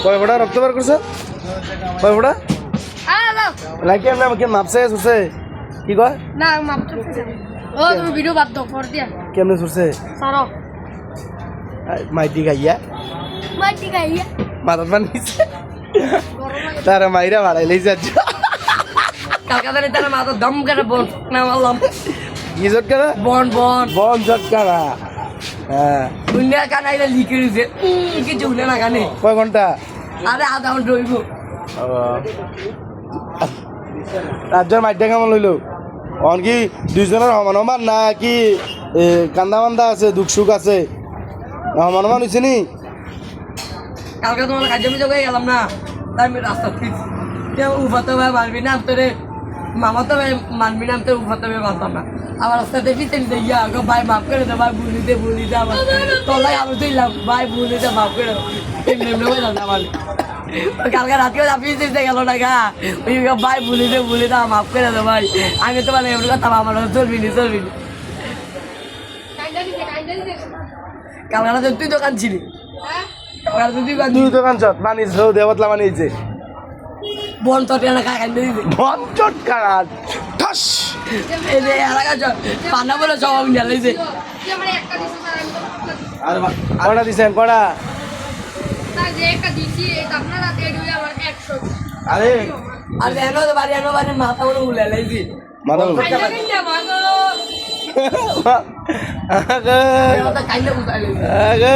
কয় ফোঁটা রক্ত বার করছে কয় ফোঁটা নাকি আপনি আমাকে মাপছে সুরছে কি কয় না মাপ করতেছে ও তুমি ভিডিও বাদ দাও পর দিয়া কেমনে সুরছে সারো মাইটি খাইয়া মাথাত বানিয়েছে তারা মাইরা বাড়াইলেই যাচ্ছ কালকাতারে তারা মাথা দম করে বল না বললাম কি জটকারা বন বন বন জটকারা হ্যাঁ দুনিয়া কানাইলে লিখে দিছে কিছু উঠে না কানে কয় ঘন্টা আরে আধা ঘন্টা হইব রাজ্যের মাইটা কেমন লইলো অন কি দুইজনের সমান সমান না কি কান্দা মান্দা আছে দুঃখ সুখ আছে সমান সমান হয়েছে নি কালকে তোমার কাজে আমি জোগাই গেলাম না তাই আমি রাস্তা ফিরছি কেউ উফাতে ভাই মারবি না তোরে মামা তো ভাই মানবি না তোর উফাতে ভাই মারতাম না আবার রাস্তাতে ফিরতে নিতে গিয়া ভাই মাফ করে দে ভাই ভুলিতে আমার তলাই আমি তুইলাম ভাই ভুলিতে মাফ করে এমনি এমনি হয়ে যাবে আমার কালকে রাতেও চাপিয়ে দিতে গেল না গা ওই ভাই ভুলিতে মাফ করে দে ভাই আমি তো মানে এমনি কথা আমার চলবি নি কালকে রাতে তুই দোকান ছিলি কালকে তুই তুই দোকান চট বানিয়েছে দেবতলা বানিয়েছে বন তো টেনা খাই খাইতে দিবি বন চটকারা ঠাস এই যে এলাকা পানা বলে সব আমি ঢালাইছে আমার একটা দিছে স্যার আমি কটা দিছেন কটা স্যার যে একটা দিছি এটা আপনারা দেড় হয়ে আমার 100 আরে আর এনো বাড়ি মাথা বলে উলে লাইছি মাথা কাইন্ডা কাইন্ডা ভাগো আগে কাইন্ডা বুঝাই লাইছি আগে